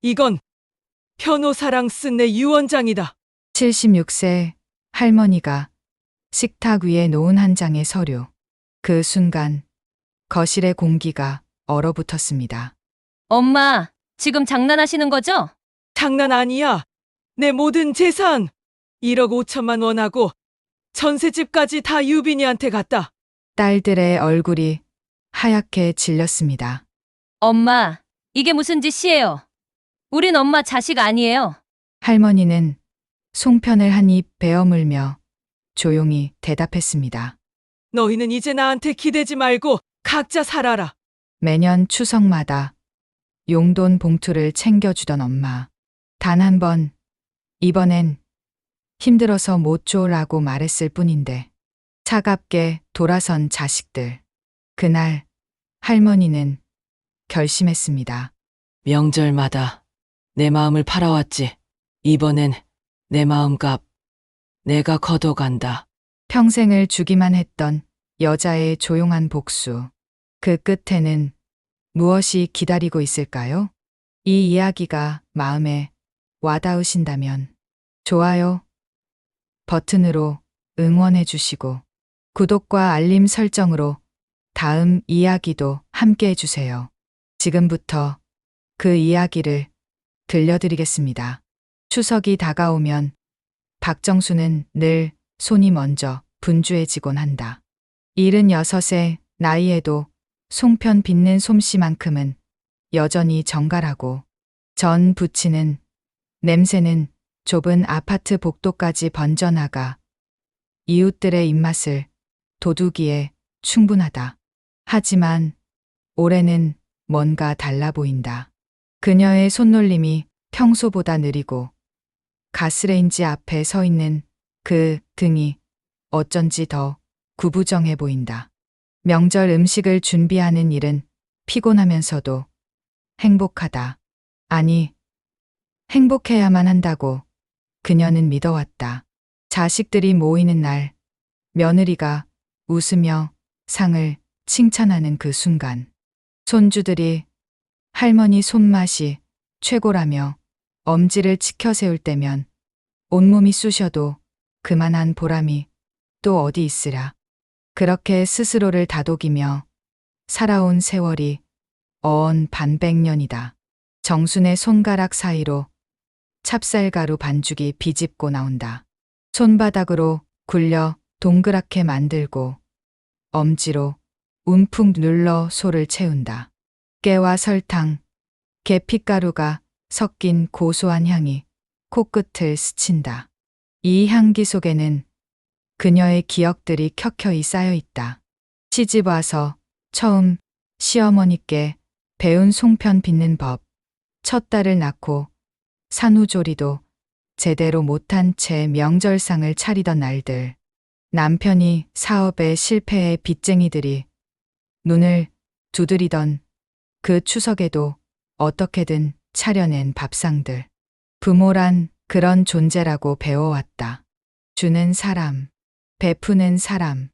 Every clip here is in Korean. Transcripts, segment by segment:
이건 변호사랑 쓴 내 유언장이다. 76세 할머니가 식탁 위에 놓은 한 장의 서류. 그 순간 거실의 공기가 얼어붙었습니다. 엄마, 지금 장난하시는 거죠? 장난 아니야. 내 모든 재산 1억 5천만 원하고 전셋집까지 다 유빈이한테 갔다. 딸들의 얼굴이 하얗게 질렸습니다. 엄마, 이게 무슨 짓이에요? 우린 엄마 자식 아니에요. 할머니는 송편을 한 입 베어 물며 조용히 대답했습니다. 너희는 이제 나한테 기대지 말고 각자 살아라. 매년 추석마다 용돈 봉투를 챙겨주던 엄마. 단 한 번, 이번엔 힘들어서 못 줘라고 말했을 뿐인데, 차갑게 돌아선 자식들. 그날 할머니는 결심했습니다. 명절마다 내 마음을 팔아왔지. 이번엔 내 마음값 내가 걷어간다. 평생을 주기만 했던 여자의 조용한 복수. 그 끝에는 무엇이 기다리고 있을까요? 이 이야기가 마음에 와닿으신다면 좋아요 버튼으로 응원해 주시고 구독과 알림 설정으로 다음 이야기도 함께 해주세요. 지금부터 그 이야기를 들려드리겠습니다. 추석이 다가오면 박정수는 늘 손이 먼저 분주해지곤 한다. 76의 나이에도 송편 빚는 솜씨만큼은 여전히 정갈하고 전 부치는 냄새는 좁은 아파트 복도까지 번져나가 이웃들의 입맛을 돋우기에 충분하다. 하지만 올해는 뭔가 달라 보인다. 그녀의 손놀림이 평소보다 느리고 가스레인지 앞에 서 있는 그 등이 어쩐지 더 구부정해 보인다. 명절 음식을 준비하는 일은 피곤하면서도 행복하다. 아니, 행복해야만 한다고 그녀는 믿어왔다. 자식들이 모이는 날, 며느리가 웃으며 상을 칭찬하는 그 순간, 손주들이 할머니 손맛이 최고라며 엄지를 치켜 세울 때면 온몸이 쑤셔도 그만한 보람이 또 어디 있으랴. 그렇게 스스로를 다독이며 살아온 세월이 어언 반백년이다. 정순의 손가락 사이로 찹쌀가루 반죽이 비집고 나온다. 손바닥으로 굴려 동그랗게 만들고 엄지로 움푹 눌러 소를 채운다. 깨와 설탕, 계피가루가 섞인 고소한 향이 코끝을 스친다. 이 향기 속에는 그녀의 기억들이 켜켜이 쌓여 있다. 시집 와서 처음 시어머니께 배운 송편 빚는 법, 첫 딸을 낳고 산후조리도 제대로 못한 채 명절상을 차리던 날들, 남편이 사업에 실패해 빚쟁이들이 눈을 두드리던 그 추석에도 어떻게든 차려낸 밥상들. 부모란 그런 존재라고 배워왔다. 주는 사람, 베푸는 사람.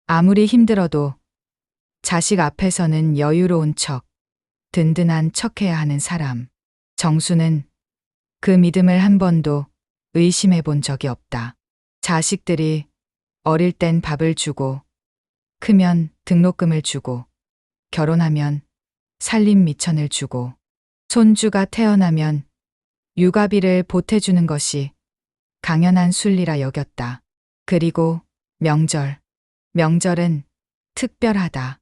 아무리 힘들어도 자식 앞에서는 여유로운 척, 든든한 척해야 하는 사람. 정수는 그 믿음을 한 번도 의심해 본 적이 없다. 자식들이 어릴 땐 밥을 주고, 크면 등록금을 주고, 결혼하면 살림 미천을 주고, 손주가 태어나면 육아비를 보태주는 것이 당연한 순리라 여겼다. 그리고 명절은 특별하다.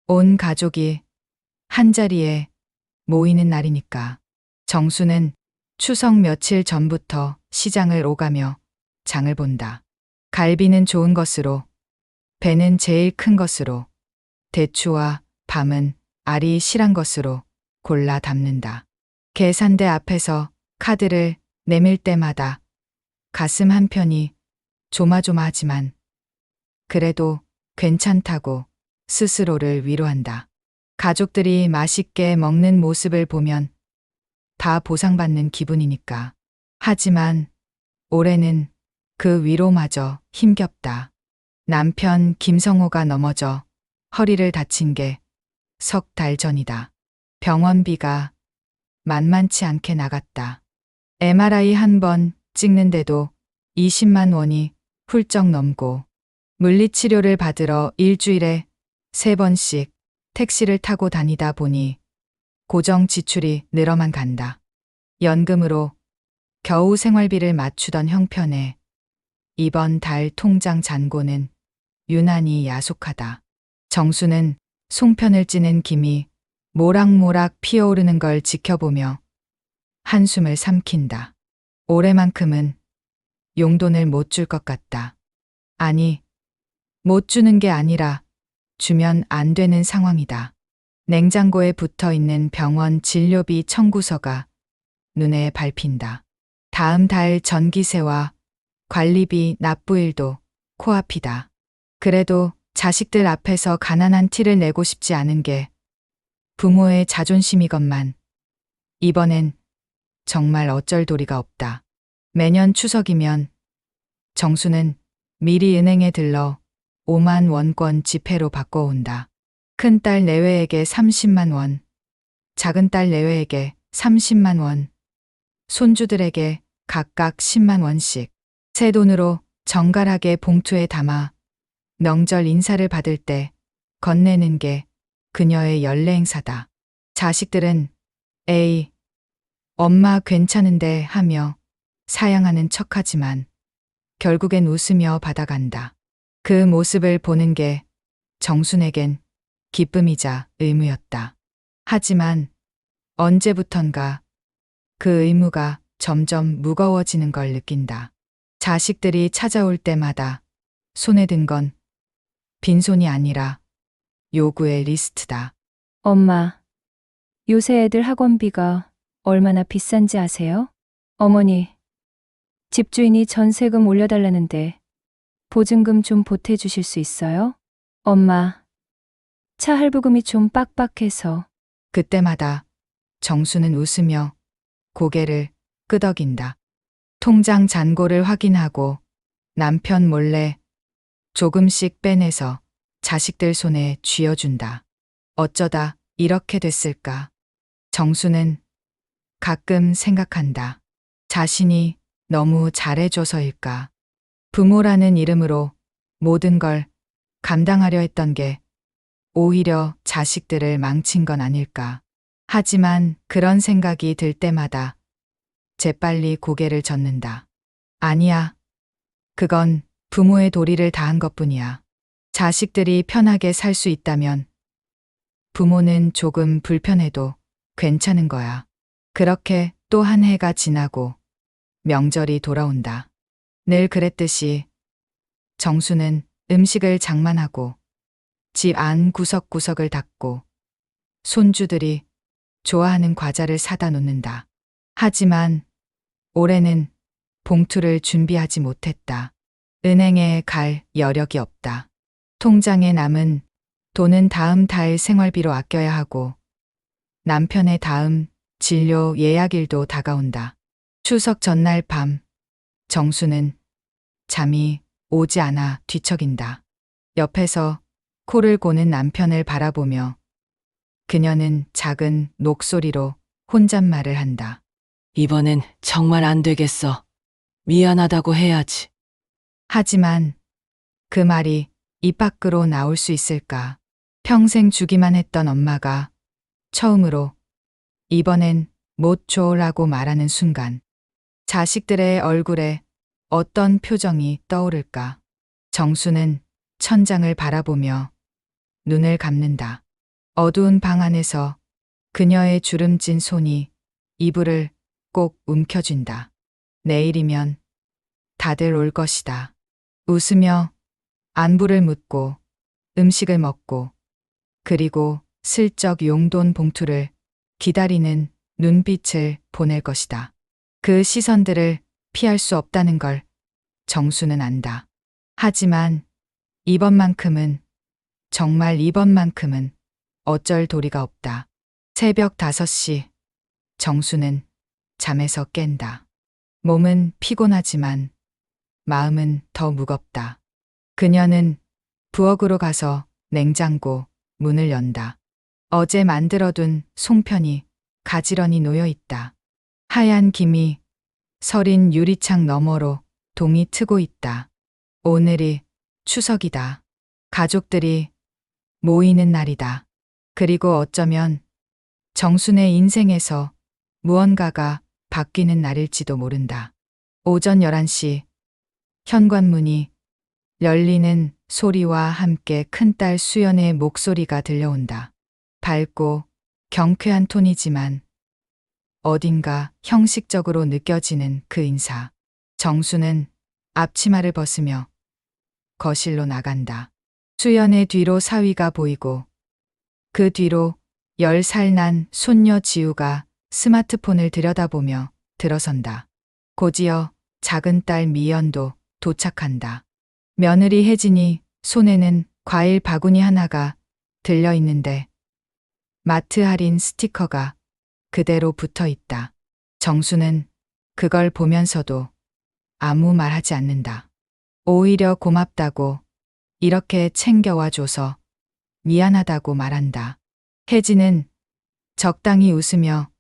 온 가족이 한자리에 모이는 날이니까. 정수는 추석 며칠 전부터 시장을 오가며 장을 본다. 갈비는 좋은 것으로, 배는 제일 큰 것으로, 대추와 밤은 알이 실한 것으로 골라 담는다. 계산대 앞에서 카드를 내밀 때마다 가슴 한편이 조마조마하지만 그래도 괜찮다고 스스로를 위로한다. 가족들이 맛있게 먹는 모습을 보면 다 보상받는 기분이니까. 하지만 올해는 그 위로마저 힘겹다. 남편 김성호가 넘어져 허리를 다친 게 석 달 전이다. 병원비가 만만치 않게 나갔다. MRI 한 번 찍는데도 20만 원이 훌쩍 넘고 물리치료를 받으러 일주일에 3번씩 택시를 타고 다니다 보니 고정 지출이 늘어만 간다. 연금으로 겨우 생활비를 맞추던 형편에 이번 달 통장 잔고는 유난히 야속하다. 정수는 송편을 찌는 김이 모락모락 피어오르는 걸 지켜보며 한숨을 삼킨다. 올해만큼은 용돈을 못 줄 것 같다. 아니, 못 주는 게 아니라 주면 안 되는 상황이다. 냉장고에 붙어 있는 병원 진료비 청구서가 눈에 밟힌다. 다음 달 전기세와 관리비 납부일도 코앞이다. 그래도 자식들 앞에서 가난한 티를 내고 싶지 않은 게 부모의 자존심이건만 이번엔 정말 어쩔 도리가 없다. 매년 추석이면 정수는 미리 은행에 들러 5만 원권 지폐로 바꿔온다. 큰딸 내외에게 30만 원, 작은딸 내외에게 30만 원, 손주들에게 각각 10만 원씩 새 돈으로 정갈하게 봉투에 담아 명절 인사를 받을 때 건네는 게 그녀의 연례 행사다. 자식들은 에이, 엄마 괜찮은데 하며 사양하는 척하지만 결국엔 웃으며 받아간다. 그 모습을 보는 게 정순에겐 기쁨이자 의무였다. 하지만 언제부턴가 그 의무가 점점 무거워지는 걸 느낀다. 자식들이 찾아올 때마다 손에 든 건 빈손이 아니라 요구의 리스트다. 엄마, 요새 애들 학원비가 얼마나 비싼지 아세요? 어머니, 집주인이 전세금 올려달라는데 보증금 좀 보태주실 수 있어요? 엄마, 차 할부금이 좀 빡빡해서. 그때마다 정수는 웃으며 고개를 끄덕인다. 통장 잔고를 확인하고 남편 몰래 조금씩 빼내서 자식들 손에 쥐어준다. 어쩌다 이렇게 됐을까? 정수는 가끔 생각한다. 자신이 너무 잘해줘서일까? 부모라는 이름으로 모든 걸 감당하려 했던 게 오히려 자식들을 망친 건 아닐까? 하지만 그런 생각이 들 때마다 재빨리 고개를 젓는다. 아니야. 그건 부모의 도리를 다한 것뿐이야. 자식들이 편하게 살 수 있다면 부모는 조금 불편해도 괜찮은 거야. 그렇게 또 한 해가 지나고 명절이 돌아온다. 늘 그랬듯이 정수는 음식을 장만하고 집 안 구석구석을 닦고 손주들이 좋아하는 과자를 사다 놓는다. 하지만 올해는 봉투를 준비하지 못했다. 은행에 갈 여력이 없다. 통장에 남은 돈은 다음 달 생활비로 아껴야 하고 남편의 다음 진료 예약일도 다가온다. 추석 전날 밤 정수는 잠이 오지 않아 뒤척인다. 옆에서 코를 고는 남편을 바라보며 그녀는 작은 목소리로 혼잣말을 한다. 이번엔 정말 안 되겠어. 미안하다고 해야지. 하지만 그 말이 입 밖으로 나올 수 있을까? 평생 주기만 했던 엄마가 처음으로 이번엔 못 줘라고 말하는 순간 자식들의 얼굴에 어떤 표정이 떠오를까? 정수는 천장을 바라보며 눈을 감는다. 어두운 방 안에서 그녀의 주름진 손이 이불을 꼭 움켜쥔다. 내일이면 다들 올 것이다. 웃으며 안부를 묻고 음식을 먹고 그리고 슬쩍 용돈 봉투를 기다리는 눈빛을 보낼 것이다. 그 시선들을 피할 수 없다는 걸 정수는 안다. 하지만 이번만큼은 정말 이번만큼은 어쩔 도리가 없다. 새벽 5시 정수는 잠에서 깬다. 몸은 피곤하지만 마음은 더 무겁다. 그녀는 부엌으로 가서 냉장고 문을 연다. 어제 만들어둔 송편이 가지런히 놓여 있다. 하얀 김이 서린 유리창 너머로 동이 트고 있다. 오늘이 추석이다. 가족들이 모이는 날이다. 그리고 어쩌면 정순의 인생에서 무언가가 바뀌는 날일지도 모른다. 오전 11시 현관문이 열리는 소리와 함께 큰딸 수연의 목소리가 들려온다. 밝고 경쾌한 톤이지만 어딘가 형식적으로 느껴지는 그 인사. 정수는 앞치마를 벗으며 거실로 나간다. 수연의 뒤로 사위가 보이고 그 뒤로 10살 난 손녀 지우가 스마트폰을 들여다보며 들어선다. 곧이어 작은 딸 미연도 도착한다. 며느리 혜진이 손에는 과일 바구니 하나가 들려 있는데 마트 할인 스티커가 그대로 붙어 있다. 정수는 그걸 보면서도 아무 말 하지 않는다. 오히려 고맙다고 이렇게 챙겨와줘서 미안하다고 말한다. 혜진은 적당히 웃으며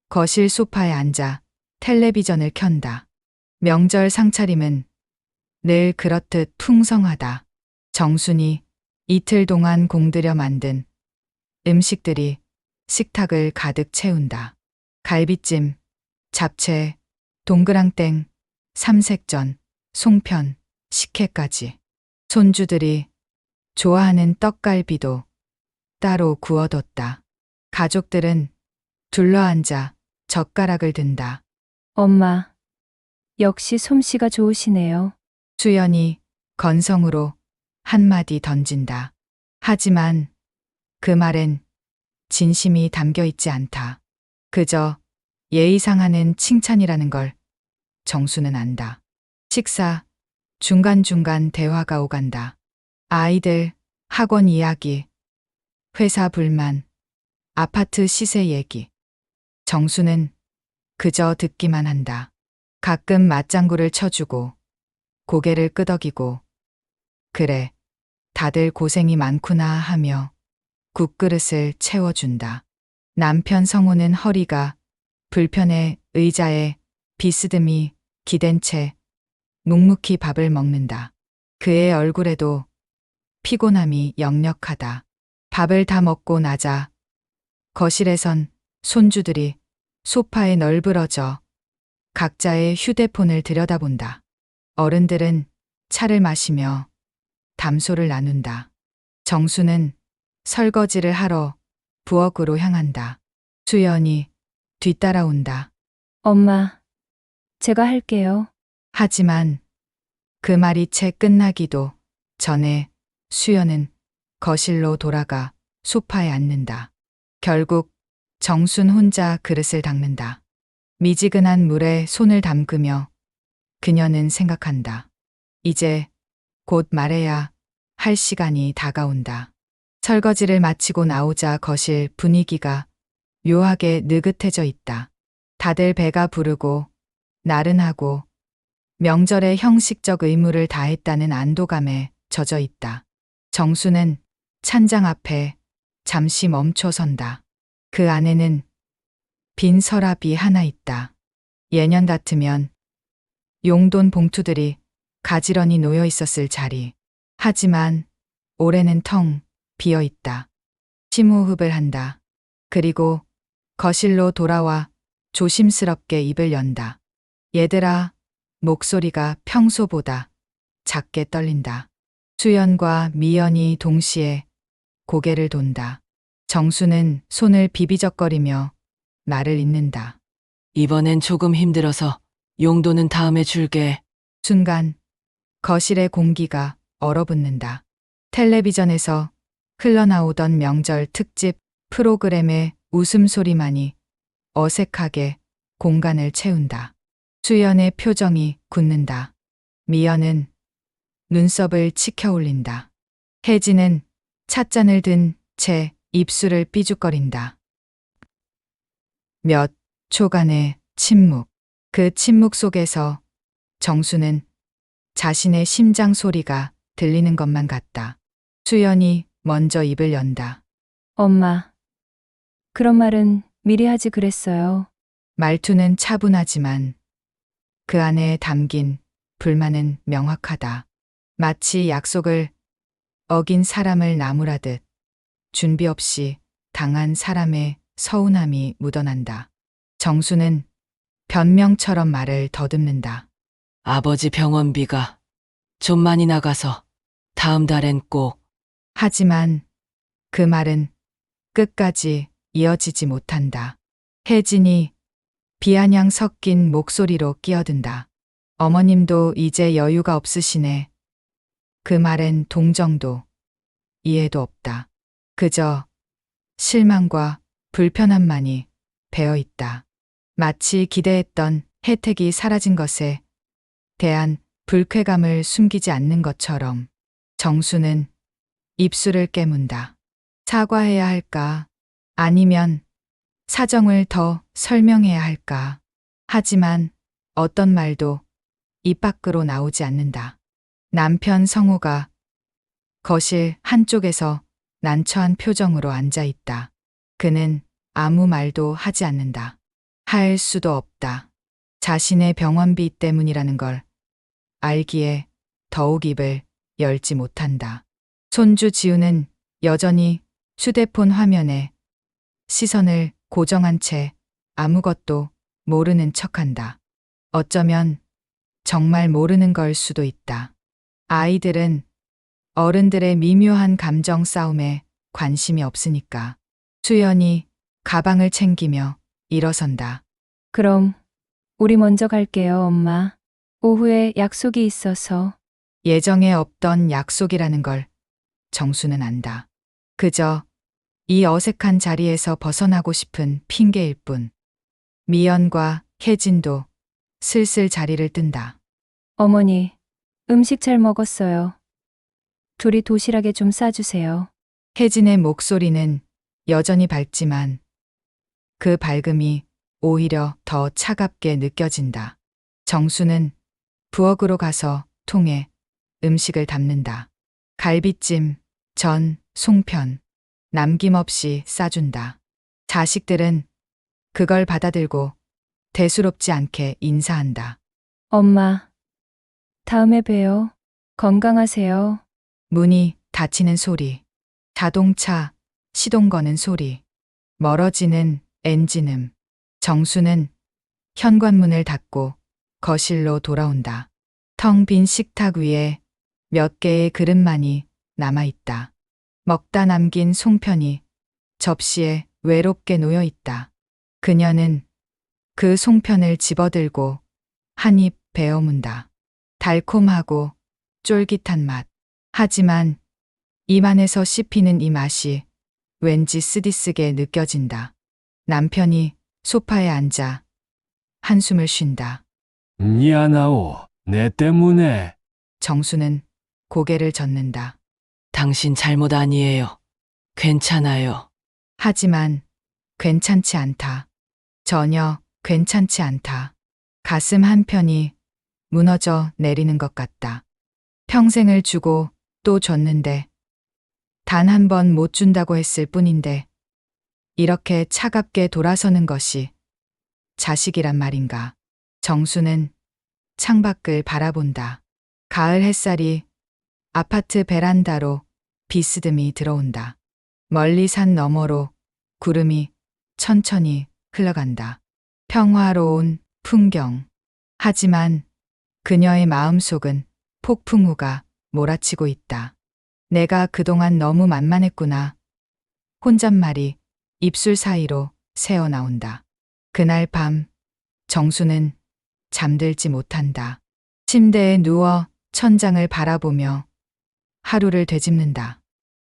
거실 소파에 앉아 텔레비전을 켠다. 명절 상차림은 늘 그렇듯 풍성하다. 정순이 이틀 동안 공들여 만든 음식들이 식탁을 가득 채운다. 갈비찜, 잡채, 동그랑땡, 삼색전, 송편, 식혜까지. 손주들이 좋아하는 떡갈비도 따로 구워뒀다. 가족들은 둘러앉아 젓가락을 든다. 엄마, 역시 솜씨가 좋으시네요. 수연이 건성으로 한마디 던진다. 하지만 그 말엔 진심이 담겨 있지 않다. 그저 예의상하는 칭찬이라는 걸 정수는 안다. 식사, 중간중간 대화가 오간다. 아이들, 학원 이야기, 회사 불만, 아파트 시세 얘기. 정수는 그저 듣기만 한다. 가끔 맞장구를 쳐주고 고개를 끄덕이고 그래, 다들 고생이 많구나 하며 국그릇을 채워준다. 남편 성우는 허리가 불편해 의자에 비스듬히 기댄 채 묵묵히 밥을 먹는다. 그의 얼굴에도 피곤함이 역력하다. 밥을 다 먹고 나자 거실에선 손주들이 소파에 널브러져 각자의 휴대폰을 들여다본다. 어른들은 차를 마시며 담소를 나눈다. 정수는 설거지를 하러 부엌으로 향한다. 수연이 뒤따라온다. 엄마, 제가 할게요. 하지만 그 말이 채 끝나기도 전에 수연은 거실로 돌아가 소파에 앉는다. 결국 정순 혼자 그릇을 닦는다. 미지근한 물에 손을 담그며 그녀는 생각한다. 이제 곧 말해야 할 시간이 다가온다. 설거지를 마치고 나오자 거실 분위기가 묘하게 느긋해져 있다. 다들 배가 부르고 나른하고 명절의 형식적 의무를 다했다는 안도감에 젖어 있다. 정수는 찬장 앞에 잠시 멈춰 선다. 그 안에는 빈 서랍이 하나 있다. 예년 같으면 용돈 봉투들이 가지런히 놓여 있었을 자리. 하지만 올해는 텅 비어 있다. 심호흡을 한다. 그리고 거실로 돌아와 조심스럽게 입을 연다. 얘들아, 목소리가 평소보다 작게 떨린다. 수연과 미연이 동시에 고개를 돈다. 정수는 손을 비비적거리며 말을 잇는다. 이번엔 조금 힘들어서 용돈은 다음에 줄게. 순간 거실의 공기가 얼어붙는다. 텔레비전에서 흘러나오던 명절 특집 프로그램의 웃음소리만이 어색하게 공간을 채운다. 수연의 표정이 굳는다. 미연은 눈썹을 치켜 올린다. 혜진은 찻잔을 든 채 입술을 삐죽거린다. 몇 초간의 침묵. 그 침묵 속에서 정수는 자신의 심장 소리가 들리는 것만 같다. 수연이 먼저 입을 연다. 엄마, 그런 말은 미리 하지 그랬어요. 말투는 차분하지만 그 안에 담긴 불만은 명확하다. 마치 약속을 어긴 사람을 나무라듯 준비 없이 당한 사람의 서운함이 묻어난다. 정수는 변명처럼 말을 더듬는다. 아버지 병원비가 좀 많이 나가서 다음 달엔 꼭. 하지만 그 말은 끝까지 이어지지 못한다. 혜진이 비아냥 섞인 목소리로 끼어든다. 어머님도 이제 여유가 없으시네. 그 말엔 동정도 이해도 없다. 그저 실망과 불편함만이 배어 있다. 마치 기대했던 혜택이 사라진 것에 대한 불쾌감을 숨기지 않는 것처럼 정수는 입술을 깨문다. 사과해야 할까? 아니면 사정을 더 설명해야 할까? 하지만 어떤 말도 입 밖으로 나오지 않는다. 남편 성우가 거실 한쪽에서 난처한 표정으로 앉아 있다. 그는 아무 말도 하지 않는다. 할 수도 없다. 자신의 병원비 때문이라는 걸 알기에 더욱 입을 열지 못한다. 손주 지우는 여전히 휴대폰 화면에 시선을 고정한 채 아무것도 모르는 척한다. 어쩌면 정말 모르는 걸 수도 있다. 아이들은 어른들의 미묘한 감정 싸움에 관심이 없으니까. 수연이 가방을 챙기며 일어선다. 그럼 우리 먼저 갈게요, 엄마. 오후에 약속이 있어서. 예정에 없던 약속이라는 걸 정수는 안다. 그저 이 어색한 자리에서 벗어나고 싶은 핑계일 뿐. 미연과 혜진도 슬슬 자리를 뜬다. 어머니, 음식 잘 먹었어요. 둘이 도시락에 좀 싸주세요. 혜진의 목소리는 여전히 밝지만 그 밝음이 오히려 더 차갑게 느껴진다. 정수는 부엌으로 가서 통에 음식을 담는다. 갈비찜, 전, 송편, 남김없이 싸준다. 자식들은 그걸 받아들고 대수롭지 않게 인사한다. 엄마, 다음에 봬요. 건강하세요. 문이 닫히는 소리, 자동차 시동 거는 소리, 멀어지는 엔진음. 정수는 현관문을 닫고 거실로 돌아온다. 텅 빈 식탁 위에 몇 개의 그릇만이 남아있다. 먹다 남긴 송편이 접시에 외롭게 놓여 있다. 그녀는 그 송편을 집어들고 한 입 베어문다. 달콤하고 쫄깃한 맛. 하지만 입안에서 씹히는 이 맛이 왠지 쓰디쓰게 느껴진다. 남편이 소파에 앉아 한숨을 쉰다. 미안하오. 내 때문에. 정수는 고개를 젓는다. 당신 잘못 아니에요. 괜찮아요. 하지만 괜찮지 않다. 전혀 괜찮지 않다. 가슴 한편이 무너져 내리는 것 같다. 평생을 주고 또 줬는데 단 한 번 못 준다고 했을 뿐인데 이렇게 차갑게 돌아서는 것이 자식이란 말인가. 정수는 창밖을 바라본다. 가을 햇살이 아파트 베란다로 비스듬히 들어온다. 멀리 산 너머로 구름이 천천히 흘러간다. 평화로운 풍경. 하지만 그녀의 마음속은 폭풍우가 몰아치고 있다. 내가 그동안 너무 만만했구나. 혼잣말이 입술 사이로 새어나온다. 그날 밤 정수는 잠들지 못한다. 침대에 누워 천장을 바라보며 하루를 되짚는다.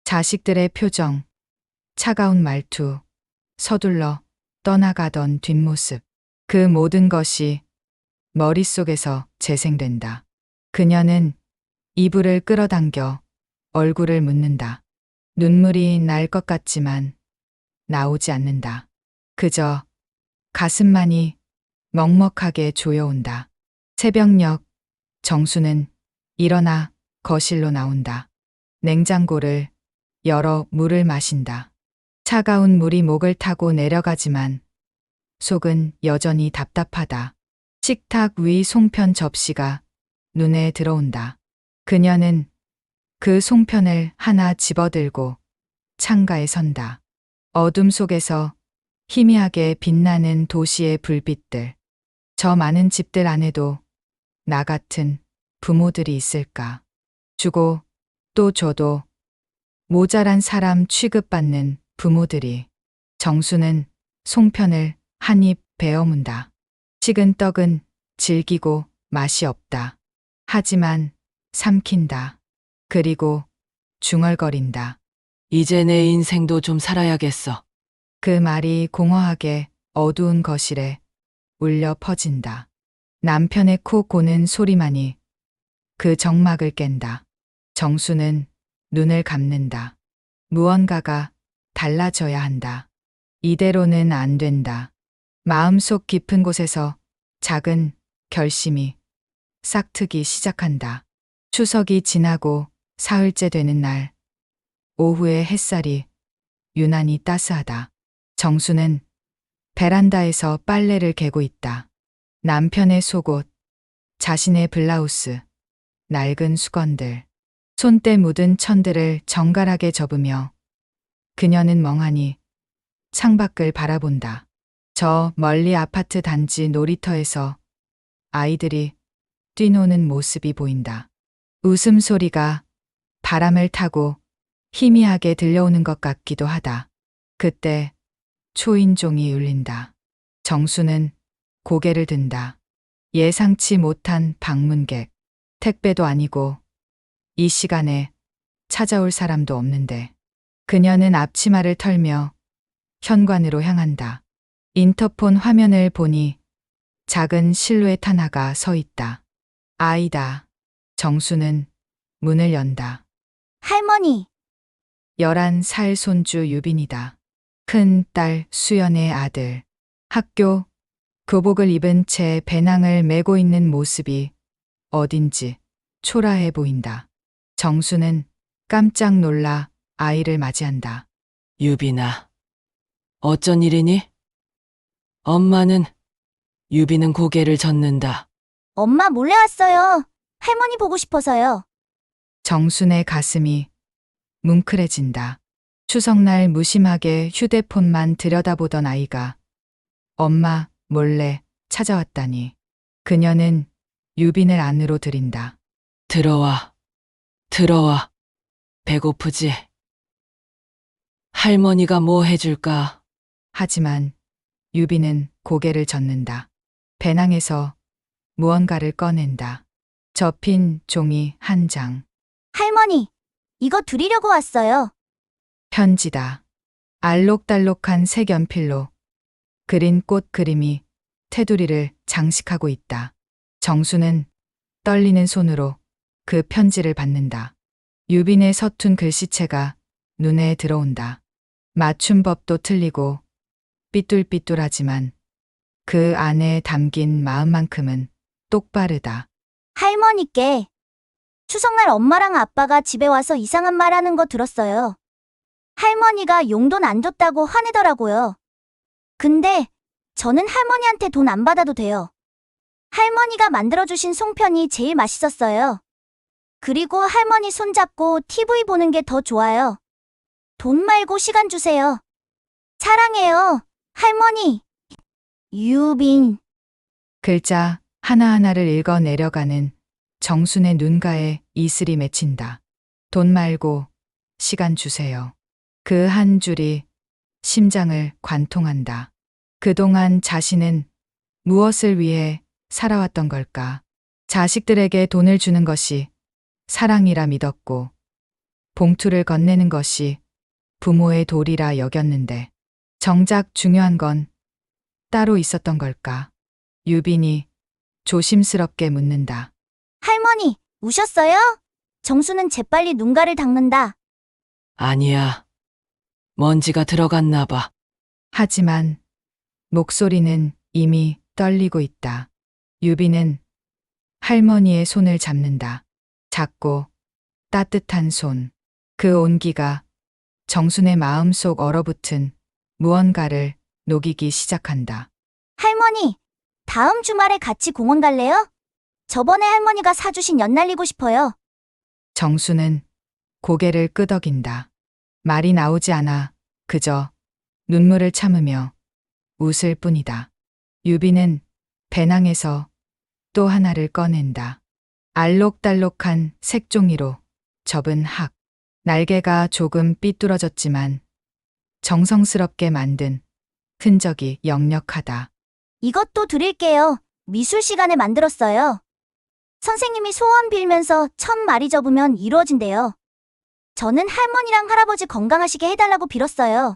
자식들의 표정, 차가운 말투, 서둘러 떠나가던 뒷모습. 그 모든 것이 머릿속에서 재생된다. 그녀는 이불을 끌어당겨 얼굴을 묻는다. 눈물이 날 것 같지만 나오지 않는다. 그저 가슴만이 먹먹하게 조여온다. 새벽녘 정수는 일어나 거실로 나온다. 냉장고를 열어 물을 마신다. 차가운 물이 목을 타고 내려가지만 속은 여전히 답답하다. 식탁 위 송편 접시가 눈에 들어온다. 그녀는 그 송편을 하나 집어들고 창가에 선다. 어둠 속에서 희미하게 빛나는 도시의 불빛들. 저 많은 집들 안에도 나 같은 부모들이 있을까? 주고 또 줘도 모자란 사람 취급받는 부모들이. 정수는 송편을 한 입 베어 문다. 식은 떡은 질기고 맛이 없다. 하지만 삼킨다. 그리고 중얼거린다. 이제 내 인생도 좀 살아야겠어. 그 말이 공허하게 어두운 거실에 울려 퍼진다. 남편의 코 고는 소리만이 그 정막을 깬다. 정수는 눈을 감는다. 무언가가 달라져야 한다. 이대로는 안 된다. 마음속 깊은 곳에서 작은 결심이 싹트기 시작한다. 추석이 지나고 사흘째 되는 날, 오후의 햇살이 유난히 따스하다. 정수는 베란다에서 빨래를 개고 있다. 남편의 속옷, 자신의 블라우스, 낡은 수건들, 손때 묻은 천들을 정갈하게 접으며 그녀는 멍하니 창밖을 바라본다. 저 멀리 아파트 단지 놀이터에서 아이들이 뛰노는 모습이 보인다. 웃음소리가 바람을 타고 희미하게 들려오는 것 같기도 하다. 그때 초인종이 울린다. 정수는 고개를 든다. 예상치 못한 방문객. 택배도 아니고 이 시간에 찾아올 사람도 없는데 그녀는 앞치마를 털며 현관으로 향한다. 인터폰 화면을 보니 작은 실루엣 하나가 서 있다. 아이다. 정수는 문을 연다. 할머니, 11살 손주 유빈이다. 큰 딸 수연의 아들. 학교 교복을 입은 채 배낭을 메고 있는 모습이 어딘지 초라해 보인다. 정수는 깜짝 놀라 아이를 맞이한다. 유빈아, 어쩐 일이니? 엄마는, 유빈은 고개를 젓는다. 엄마 몰래 왔어요. 할머니 보고 싶어서요. 정순의 가슴이 뭉클해진다. 추석날 무심하게 휴대폰만 들여다보던 아이가 엄마 몰래 찾아왔다니. 그녀는 유빈을 안으로 들인다. 들어와. 들어와. 배고프지? 할머니가 뭐 해줄까? 하지만 유빈은 고개를 젓는다. 배낭에서 무언가를 꺼낸다. 접힌 종이 한 장. 할머니, 이거 드리려고 왔어요. 편지다. 알록달록한 색연필로 그린 꽃 그림이 테두리를 장식하고 있다. 정수는 떨리는 손으로 그 편지를 받는다. 유빈의 서툰 글씨체가 눈에 들어온다. 맞춤법도 틀리고 삐뚤삐뚤하지만 그 안에 담긴 마음만큼은 똑바르다. 할머니께 추석날 엄마랑 아빠가 집에 와서 이상한 말 하는 거 들었어요. 할머니가 용돈 안 줬다고 화내더라고요. 근데 저는 할머니한테 돈 안 받아도 돼요. 할머니가 만들어주신 송편이 제일 맛있었어요. 그리고 할머니 손잡고 TV 보는 게 더 좋아요. 돈 말고 시간 주세요. 사랑해요, 할머니. 유빈. 글자 하나하나를 읽어 내려가는 정순의 눈가에 이슬이 맺힌다. 돈 말고 시간 주세요. 그 한 줄이 심장을 관통한다. 그동안 자신은 무엇을 위해 살아왔던 걸까? 자식들에게 돈을 주는 것이 사랑이라 믿었고 봉투를 건네는 것이 부모의 도리라 여겼는데 정작 중요한 건 따로 있었던 걸까? 유빈이 조심스럽게 묻는다. 할머니, 우셨어요? 정수는 재빨리 눈가를 닦는다. 아니야. 먼지가 들어갔나 봐. 하지만 목소리는 이미 떨리고 있다. 유빈은 할머니의 손을 잡는다. 작고 따뜻한 손. 그 온기가 정순의 마음속 얼어붙은 무언가를 녹이기 시작한다. 할머니, 다음 주말에 같이 공원 갈래요? 저번에 할머니가 사주신 연 날리고 싶어요. 정수는 고개를 끄덕인다. 말이 나오지 않아 그저 눈물을 참으며 웃을 뿐이다. 유비는 배낭에서 또 하나를 꺼낸다. 알록달록한 색종이로 접은 학. 날개가 조금 삐뚤어졌지만 정성스럽게 만든 흔적이 역력하다. 이것도 드릴게요. 미술 시간에 만들었어요. 선생님이 소원 빌면서 1000마리 접으면 이루어진대요. 저는 할머니랑 할아버지 건강하시게 해달라고 빌었어요.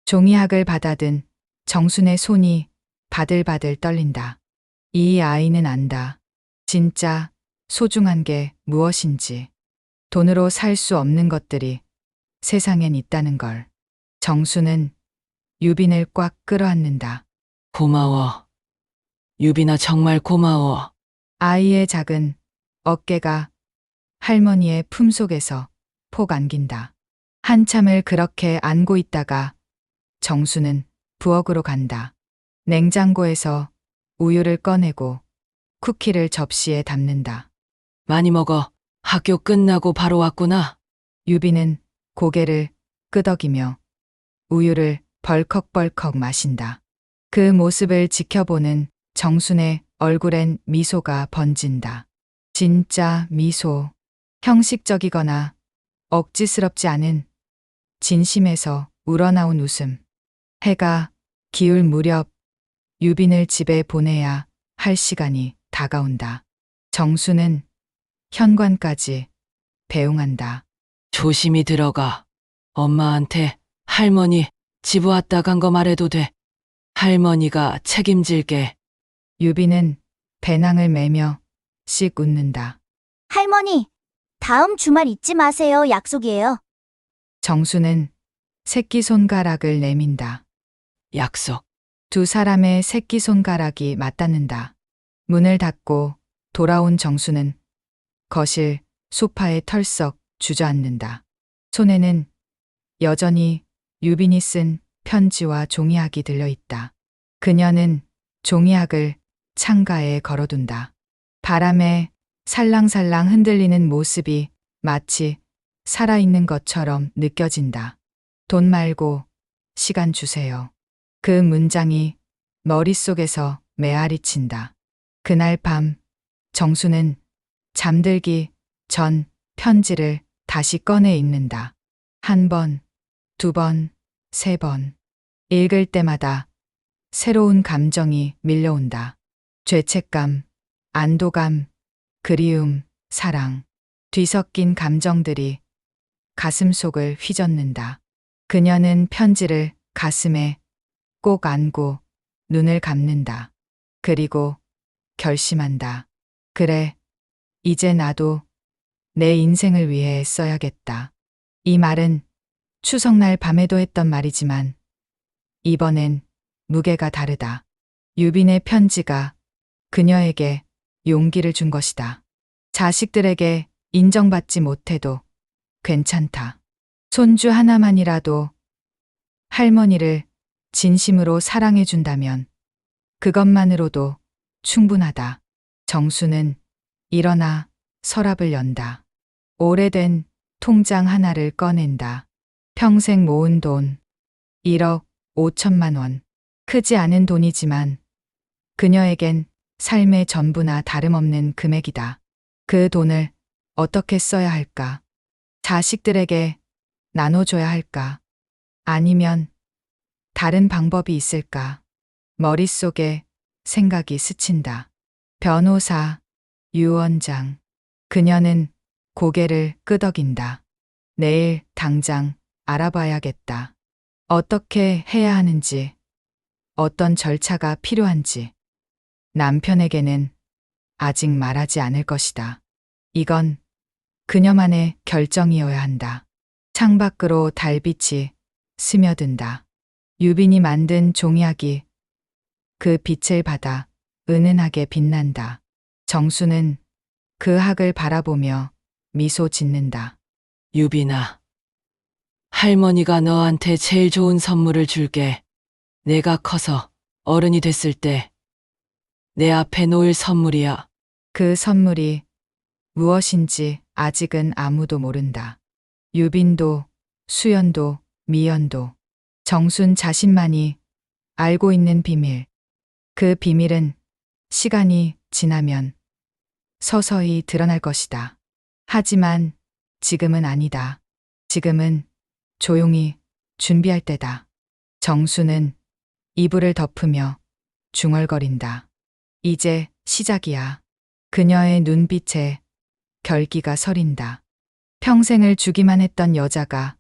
종이학을 받아든 정순의 손이 바들바들 떨린다. 이 아이는 안다. 진짜 소중한 게 무엇인지. 돈으로 살 수 없는 것들이 세상엔 있다는 걸. 정수는 유빈을 꽉 끌어안는다. 고마워. 유빈아, 정말 고마워. 아이의 작은 어깨가 할머니의 품속에서 폭 안긴다. 한참을 그렇게 안고 있다가 정수는 부엌으로 간다. 냉장고에서 우유를 꺼내고 쿠키를 접시에 담는다. 많이 먹어. 학교 끝나고 바로 왔구나. 유빈은 고개를 끄덕이며 우유를 벌컥벌컥 마신다. 그 모습을 지켜보는 정순의 얼굴엔 미소가 번진다. 진짜 미소. 형식적이거나 억지스럽지 않은 진심에서 우러나온 웃음. 해가 기울 무렵 유빈을 집에 보내야 할 시간이 다가온다. 정수는 현관까지 배웅한다. 조심히 들어가. 엄마한테 할머니 집 왔다 간 거 말해도 돼. 할머니가 책임질게. 유빈은 배낭을 매며 씩 웃는다. 할머니, 다음 주말 잊지 마세요. 약속이에요. 정수는 새끼손가락을 내민다. 약속. 두 사람의 새끼손가락이 맞닿는다. 문을 닫고 돌아온 정수는 거실 소파에 털썩 주저앉는다. 손에는 여전히 유빈이 쓴 편지와 종이학이 들려있다. 그녀는 종이학을 창가에 걸어둔다. 바람에 살랑살랑 흔들리는 모습이 마치 살아있는 것처럼 느껴진다. 돈 말고 시간 주세요. 그 문장이 머릿속에서 메아리친다. 그날 밤 정수는 잠들기 전 편지를 다시 꺼내 읽는다. 한 번, 두 번, 세 번. 읽을 때마다 새로운 감정이 밀려온다. 죄책감, 안도감, 그리움, 사랑. 뒤섞인 감정들이 가슴속을 휘젓는다. 그녀는 편지를 가슴에 꼭 안고 눈을 감는다. 그리고 결심한다. 그래, 이제 나도 내 인생을 위해 써야겠다. 이 말은 추석날 밤에도 했던 말이지만 이번엔 무게가 다르다. 유빈의 편지가 그녀에게 용기를 준 것이다. 자식들에게 인정받지 못해도 괜찮다. 손주 하나만이라도 할머니를 진심으로 사랑해준다면 그것만으로도 충분하다. 정수는 일어나 서랍을 연다. 오래된 통장 하나를 꺼낸다. 평생 모은 돈 1억 5천만 원. 크지 않은 돈이지만 그녀에겐 삶의 전부나 다름없는 금액이다. 그 돈을 어떻게 써야 할까? 자식들에게 나눠줘야 할까? 아니면 다른 방법이 있을까? 머릿속에 생각이 스친다. 변호사, 유원장. 그녀는 고개를 끄덕인다. 내일 당장 알아봐야겠다. 어떻게 해야 하는지, 어떤 절차가 필요한지. 남편에게는 아직 말하지 않을 것이다. 이건 그녀만의 결정이어야 한다. 창밖으로 달빛이 스며든다. 유빈이 만든 종이학이 그 빛을 받아 은은하게 빛난다. 정수는 그 학을 바라보며 미소 짓는다. 유빈아, 할머니가 너한테 제일 좋은 선물을 줄게. 내가 커서 어른이 됐을 때 내 앞에 놓일 선물이야. 그 선물이 무엇인지 아직은 아무도 모른다. 유빈도, 수연도, 미연도, 정순 자신만이 알고 있는 비밀. 그 비밀은 시간이 지나면 서서히 드러날 것이다. 하지만 지금은 아니다. 지금은 조용히 준비할 때다. 정수는 이불을 덮으며 중얼거린다. 이제 시작이야. 그녀의 눈빛에 결기가 서린다. 평생을 주기만 했던 여자가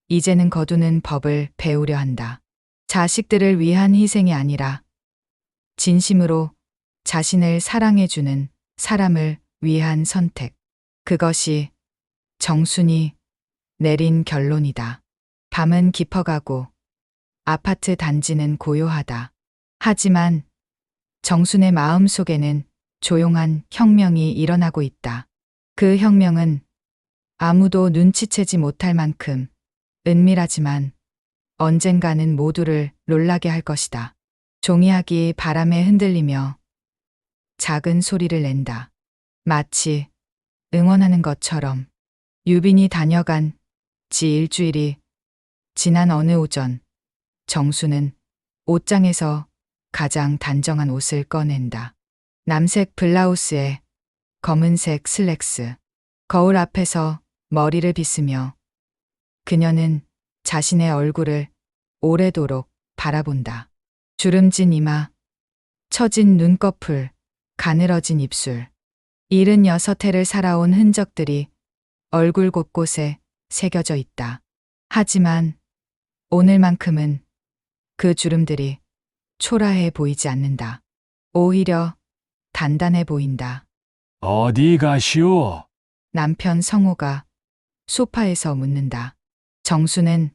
이제는 거두는 법을 배우려 한다. 자식들을 위한 희생이 아니라 진심으로 자신을 사랑해주는 사람을 위한 선택. 그것이 정순이 내린 결론이다. 밤은 깊어가고 아파트 단지는 고요하다. 하지만 정순의 마음 속에는 조용한 혁명이 일어나고 있다. 그 혁명은 아무도 눈치채지 못할 만큼 은밀하지만 언젠가는 모두를 놀라게 할 것이다. 종이학이 바람에 흔들리며 작은 소리를 낸다. 마치 응원하는 것처럼. 유빈이 다녀간 지 일주일이 지난 어느 오전, 정수는 옷장에서 가장 단정한 옷을 꺼낸다. 남색 블라우스에 검은색 슬랙스. 거울 앞에서 머리를 빗으며 그녀는 자신의 얼굴을 오래도록 바라본다. 주름진 이마, 처진 눈꺼풀, 가늘어진 입술. 76해를 살아온 흔적들이 얼굴 곳곳에 새겨져 있다. 하지만 오늘만큼은 그 주름들이 초라해 보이지 않는다. 오히려 단단해 보인다. 어디 가시오? 남편 성호가 소파에서 묻는다. 정수는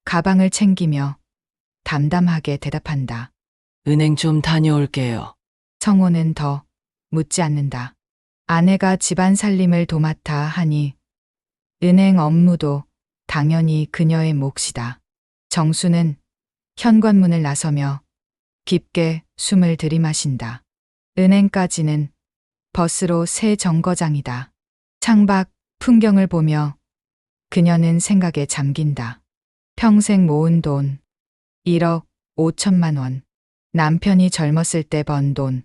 가방을 챙기며 담담하게 대답한다. 은행 좀 다녀올게요. 성호는 더 묻지 않는다. 아내가 집안 살림을 도맡아 하니 은행 업무도 당연히 그녀의 몫이다. 정수는 현관문을 나서며 깊게 숨을 들이마신다. 은행까지는 버스로 새 정거장이다. 창밖 풍경을 보며 그녀는 생각에 잠긴다. 평생 모은 돈 1억 5천만 원. 남편이 젊었을 때 번 돈.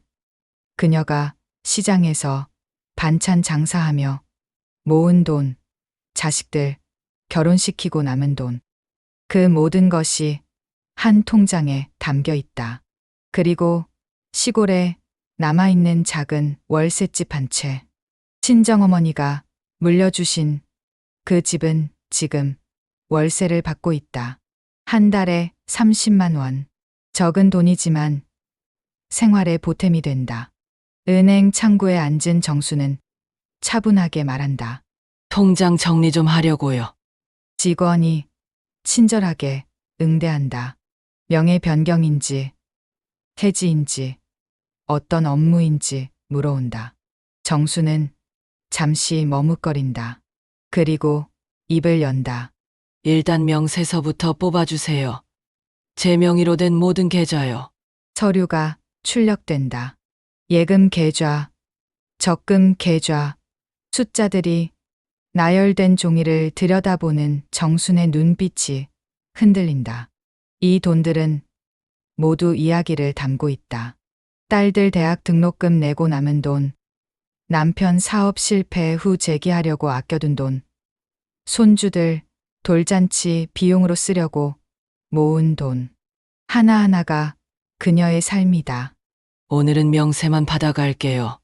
그녀가 시장에서 반찬 장사하며 모은 돈. 자식들 결혼시키고 남은 돈. 그 모든 것이 한 통장에 담겨 있다. 그리고 시골에 남아있는 작은 월세집 한 채. 친정어머니가 물려주신 그 집은 지금 월세를 받고 있다. 한 달에 30만 원. 적은 돈이지만 생활에 보탬이 된다. 은행 창구에 앉은 정수는 차분하게 말한다. 통장 정리 좀 하려고요. 직원이 친절하게 응대한다. 명예 변경인지 해지인지 어떤 업무인지 물어온다. 정수는 잠시 머뭇거린다. 그리고 입을 연다. 일단 명세서부터 뽑아주세요. 제 명의로 된 모든 계좌요. 서류가 출력된다. 예금 계좌, 적금 계좌, 숫자들이 나열된 종이를 들여다보는 정순의 눈빛이 흔들린다. 이 돈들은 모두 이야기를 담고 있다. 딸들 대학 등록금 내고 남은 돈, 남편 사업 실패 후 재기하려고 아껴둔 돈, 손주들 돌잔치 비용으로 쓰려고 모은 돈. 하나하나가 그녀의 삶이다. 오늘은 명세만 받아갈게요.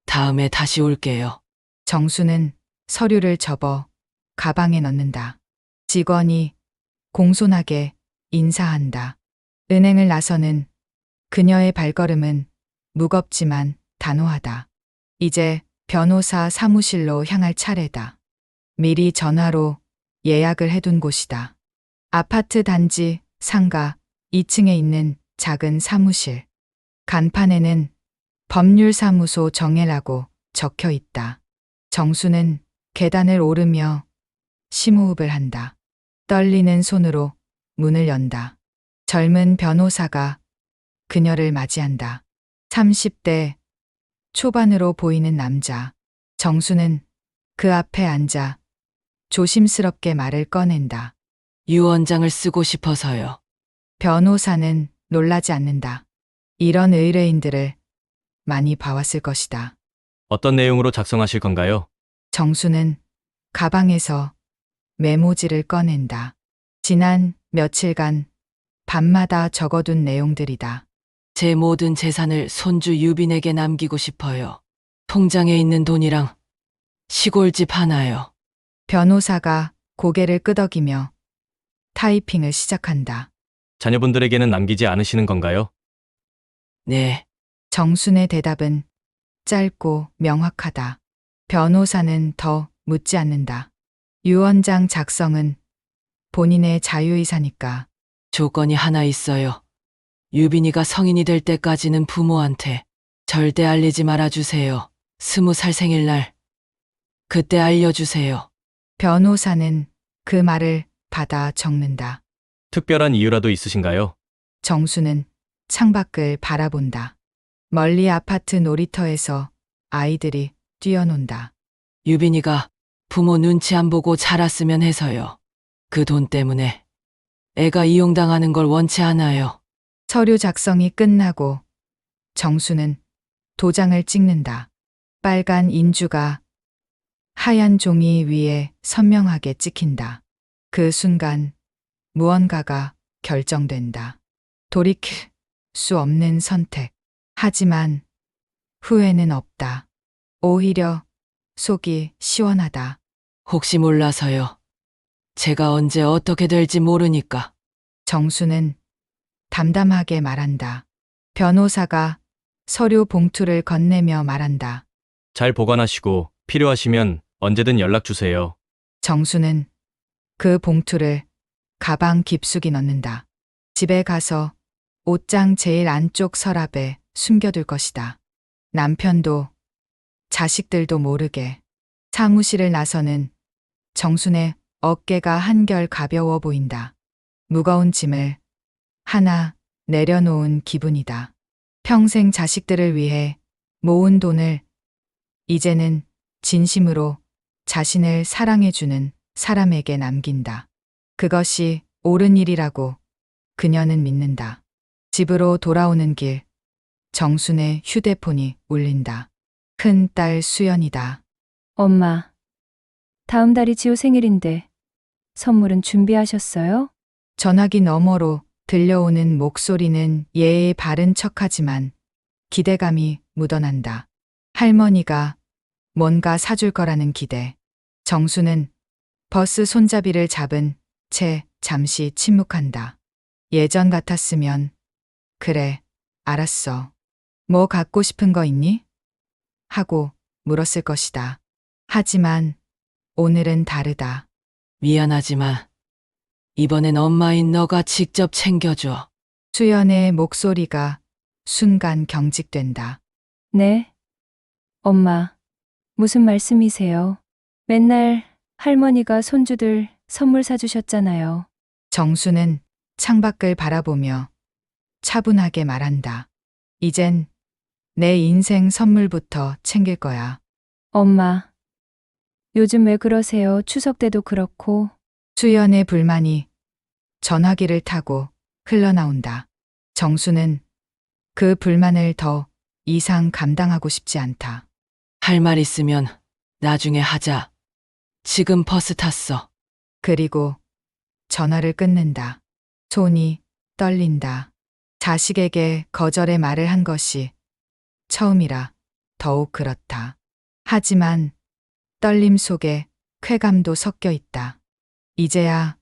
다음에 다시 올게요. 정수는 서류를 접어 가방에 넣는다. 직원이 공손하게 인사한다. 은행을 나서는 그녀의 발걸음은 무겁지만 단호하다. 이제 변호사 사무실로 향할 차례다. 미리 전화로 예약을 해둔 곳이다. 아파트 단지 상가 2층에 있는 작은 사무실. 간판에는 법률사무소 정혜라고 적혀 있다. 정수는 계단을 오르며 심호흡을 한다. 떨리는 손으로 문을 연다. 젊은 변호사가 그녀를 맞이한다. 30대 초반으로 보이는 남자. 정수는 그 앞에 앉아 조심스럽게 말을 꺼낸다. 유 원장을 쓰고 싶어서요. 변호사는 놀라지 않는다. 이런 의뢰인들을 많이 봐왔을 것이다. 어떤 내용으로 작성하실 건가요? 정수는 가방에서 메모지를 꺼낸다. 지난 며칠간 밤마다 적어둔 내용들이다. 제 모든 재산을 손주 유빈에게 남기고 싶어요. 통장에 있는 돈이랑 시골집 하나요. 변호사가 고개를 끄덕이며 타이핑을 시작한다. 자녀분들에게는 남기지 않으시는 건가요? 네, 정순의 대답은 짧고 명확하다. 변호사는 더 묻지 않는다. 유언장 작성은 본인의 자유의사니까. 조건이 하나 있어요. 유빈이가 성인이 될 때까지는 부모한테 절대 알리지 말아주세요. 20살 생일날 그때 알려주세요. 변호사는 그 말을 받아 적는다. 특별한 이유라도 있으신가요? 정수는 창밖을 바라본다. 멀리 아파트 놀이터에서 아이들이 뛰어논다. 유빈이가 부모 눈치 안 보고 자랐으면 해서요. 그 돈 때문에 애가 이용당하는 걸 원치 않아요. 서류 작성이 끝나고 정수는 도장을 찍는다. 빨간 인주가 하얀 종이 위에 선명하게 찍힌다. 그 순간 무언가가 결정된다. 돌이킬 수 없는 선택. 하지만 후회는 없다. 오히려 속이 시원하다. 혹시 몰라서요. 제가 언제 어떻게 될지 모르니까. 정수는 담담하게 말한다. 변호사가 서류 봉투를 건네며 말한다. 잘 보관하시고 필요하시면 언제든 연락 주세요. 정수는 그 봉투를 가방 깊숙이 넣는다. 집에 가서 옷장 제일 안쪽 서랍에 숨겨둘 것이다. 남편도 자식들도 모르게. 사무실을 나서는 정순의 어깨가 한결 가벼워 보인다. 무거운 짐을 하나 내려놓은 기분이다. 평생 자식들을 위해 모은 돈을 이제는 진심으로 자신을 사랑해주는 사람에게 남긴다. 그것이 옳은 일이라고 그녀는 믿는다. 집으로 돌아오는 길, 정순의 휴대폰이 울린다. 큰딸 수연이다. 엄마, 다음 달이 지호 생일인데 선물은 준비하셨어요? 전화기 너머로 들려오는 목소리는 예의 바른 척하지만 기대감이 묻어난다. 할머니가 뭔가 사줄 거라는 기대. 정수는 버스 손잡이를 잡은 채 잠시 침묵한다. 예전 같았으면 그래, 알았어. 뭐 갖고 싶은 거 있니? 하고 물었을 것이다. 하지만 오늘은 다르다. 미안하지만 이번엔 엄마인 너가 직접 챙겨줘. 수연의 목소리가 순간 경직된다. 네. 엄마, 무슨 말씀이세요? 맨날 할머니가 손주들 선물 사주셨잖아요. 정수는 창밖을 바라보며 차분하게 말한다. 이젠 내 인생 선물부터 챙길 거야. 엄마, 요즘 왜 그러세요? 추석 때도 그렇고. 수연의 불만이 전화기를 타고 흘러나온다. 정수는 그 불만을 더 이상 감당하고 싶지 않다. 할 말 있으면 나중에 하자. 지금 버스 탔어. 그리고 전화를 끊는다. 손이 떨린다. 자식에게 거절의 말을 한 것이 처음이라 더욱 그렇다. 하지만 떨림 속에 쾌감도 섞여 있다. 이제야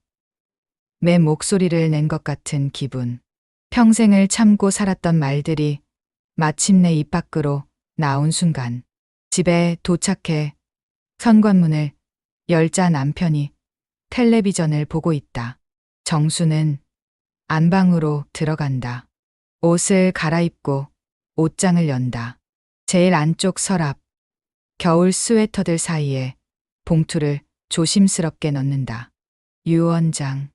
내 목소리를 낸 것 같은 기분. 평생을 참고 살았던 말들이 마침내 입 밖으로 나온 순간 집에 도착해 현관문을 열자 남편이 텔레비전을 보고 있다. 정수는 안방으로 들어간다. 옷을 갈아입고 옷장을 연다. 제일 안쪽 서랍, 겨울 스웨터들 사이에 봉투를 조심스럽게 넣는다. 유원장.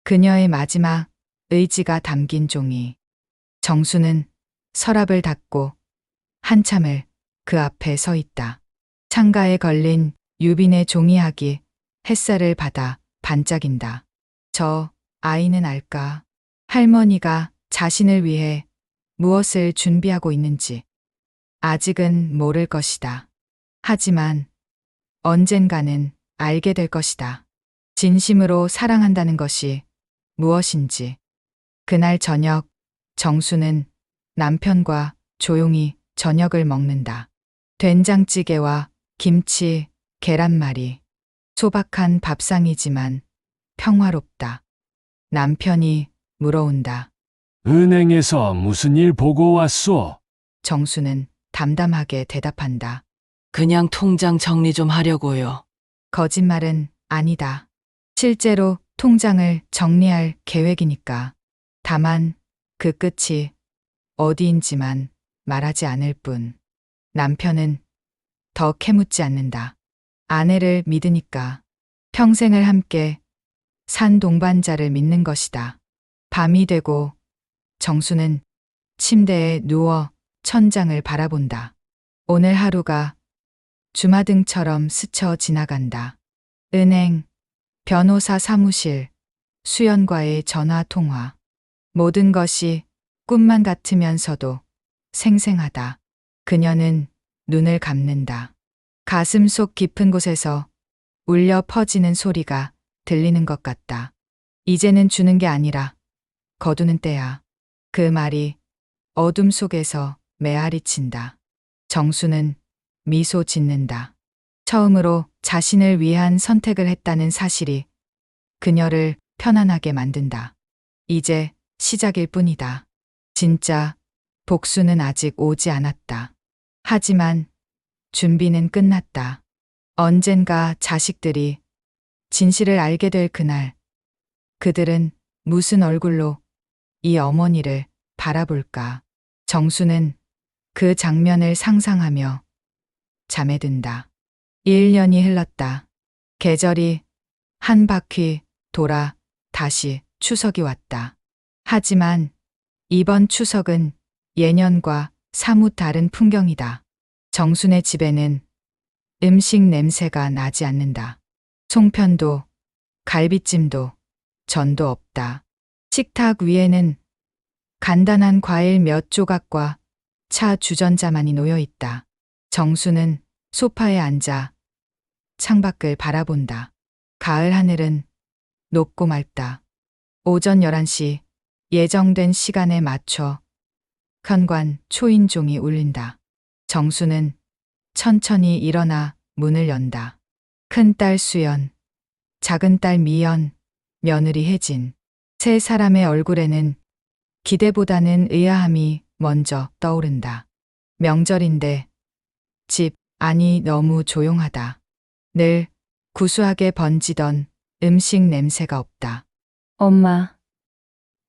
그녀의 마지막 의지가 담긴 종이. 정수는 서랍을 닫고 한참을 그 앞에 서 있다. 창가에 걸린 유빈의 종이학이 햇살을 받아 반짝인다. 저 아이는 알까? 할머니가 자신을 위해 무엇을 준비하고 있는지 아직은 모를 것이다. 하지만 언젠가는 알게 될 것이다. 진심으로 사랑한다는 것이 무엇인지. 그날 저녁, 정수는 남편과 조용히 저녁을 먹는다. 된장찌개와 김치, 계란말이. 소박한 밥상이지만 평화롭다. 남편이 물어온다. 은행에서 무슨 일 보고 왔소? 정수는 담담하게 대답한다. 그냥 통장 정리 좀 하려고요. 거짓말은 아니다. 실제로 통장을 정리할 계획이니까. 다만 그 끝이 어디인지만 말하지 않을 뿐. 남편은 더 캐묻지 않는다. 아내를 믿으니까. 평생을 함께 산 동반자를 믿는 것이다. 밤이 되고 정수는 침대에 누워 천장을 바라본다. 오늘 하루가 주마등처럼 스쳐 지나간다. 은행, 변호사 사무실, 수연과의 전화 통화. 모든 것이 꿈만 같으면서도 생생하다. 그녀는 눈을 감는다. 가슴 속 깊은 곳에서 울려 퍼지는 소리가 들리는 것 같다. 이제는 주는 게 아니라 거두는 때야. 그 말이 어둠 속에서 메아리 친다. 정수는 미소 짓는다. 처음으로 자신을 위한 선택을 했다는 사실이 그녀를 편안하게 만든다. 이제 시작일 뿐이다. 진짜 복수는 아직 오지 않았다. 하지만 준비는 끝났다. 언젠가 자식들이 진실을 알게 될 그날, 그들은 무슨 얼굴로 이 어머니를 바라볼까? 정수는 그 장면을 상상하며 잠에 든다. 1년이 흘렀다. 계절이 한 바퀴 돌아 다시 추석이 왔다. 하지만 이번 추석은 예년과 사뭇 다른 풍경이다. 정순의 집에는 음식 냄새가 나지 않는다. 송편도, 갈비찜도, 전도 없다. 식탁 위에는 간단한 과일 몇 조각과 차 주전자만이 놓여 있다. 정수는 소파에 앉아 창밖을 바라본다. 가을 하늘은 높고 맑다. 오전 11시 예정된 시간에 맞춰 현관 초인종이 울린다. 정수는 천천히 일어나 문을 연다. 큰딸 수연, 작은딸 미연, 며느리 혜진. 세 사람의 얼굴에는 기대보다는 의아함이 먼저 떠오른다. 명절인데 집 안이 너무 조용하다. 늘 구수하게 번지던 음식 냄새가 없다. 엄마,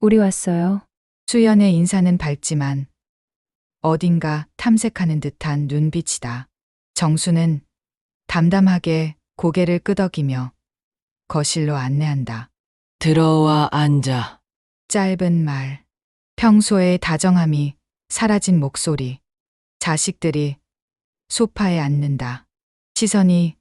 우리 왔어요. 수연의 인사는 밝지만 어딘가 탐색하는 듯한 눈빛이다. 정수는 담담하게 고개를 끄덕이며 거실로 안내한다. 들어와 앉아. 짧은 말, 평소의 다정함이 사라진 목소리. 자식들이 소파에 앉는다. 시선이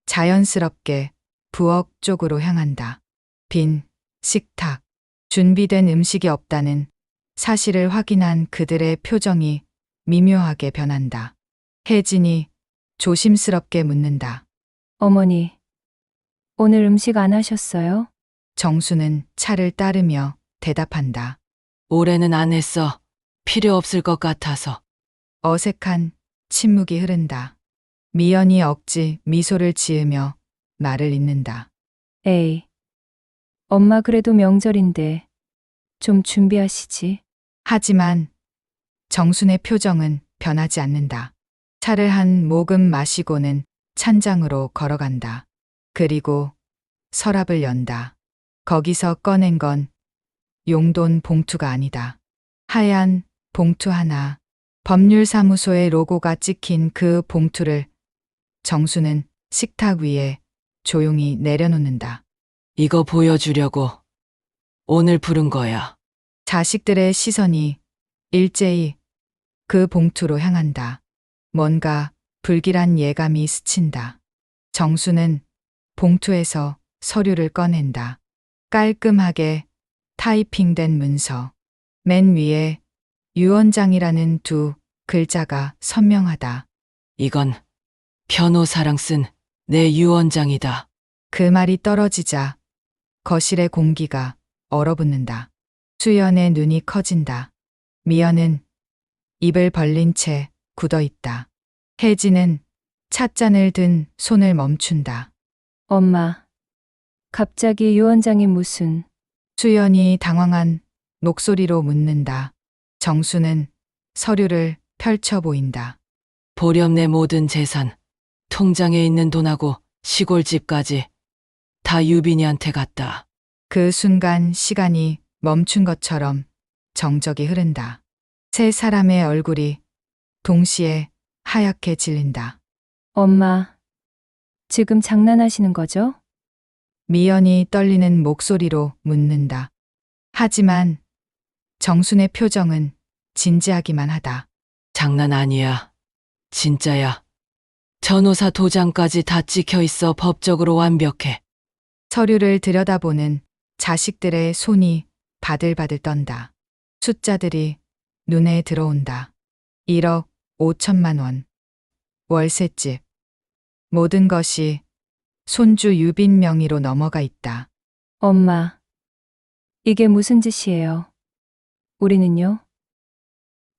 자연스럽게 부엌 쪽으로 향한다. 빈 식탁, 준비된 음식이 없다는 사실을 확인한 그들의 표정이 미묘하게 변한다. 혜진이 조심스럽게 묻는다. 어머니, 오늘 음식 안 하셨어요? 정수는 차를 따르며 대답한다. 올해는 안 했어. 필요 없을 것 같아서. 어색한 침묵이 흐른다. 미연이 억지 미소를 지으며 말을 잇는다. 에이, 엄마 그래도 명절인데 좀 준비하시지. 하지만 정순의 표정은 변하지 않는다. 차를 한 모금 마시고는 찬장으로 걸어간다. 그리고 서랍을 연다. 거기서 꺼낸 건 용돈 봉투가 아니다. 하얀 봉투 하나. 법률사무소의 로고가 찍힌 그 봉투를 정수는 식탁 위에 조용히 내려놓는다. 이거 보여주려고 오늘 부른 거야. 자식들의 시선이 일제히 그 봉투로 향한다. 뭔가 불길한 예감이 스친다. 정수는 봉투에서 서류를 꺼낸다. 깔끔하게 타이핑된 문서. 맨 위에 유원장이라는 두 글자가 선명하다. 이건 변호사랑 쓴 내 유언장이다. 그 말이 떨어지자 거실의 공기가 얼어붙는다. 수연의 눈이 커진다. 미연은 입을 벌린 채 굳어 있다. 혜진은 찻잔을 든 손을 멈춘다. 엄마. 갑자기 유언장이 무슨. 수연이 당황한 목소리로 묻는다. 정수는 서류를 펼쳐 보인다. 보렴 내 모든 재산, 통장에 있는 돈하고 시골집까지 다 유빈이한테 갔다. 그 순간 시간이 멈춘 것처럼 정적이 흐른다. 세 사람의 얼굴이 동시에 하얗게 질린다. 엄마. 지금 장난하시는 거죠? 미연이 떨리는 목소리로 묻는다. 하지만 정순의 표정은 진지하기만 하다. 장난 아니야. 진짜야. 전호사 도장까지 다 찍혀 있어. 법적으로 완벽해. 서류를 들여다보는 자식들의 손이 바들바들 떤다. 숫자들이 눈에 들어온다. 1억 5천만 원. 월세집. 모든 것이 손주 유빈 명의로 넘어가 있다. 엄마. 이게 무슨 짓이에요? 우리는요?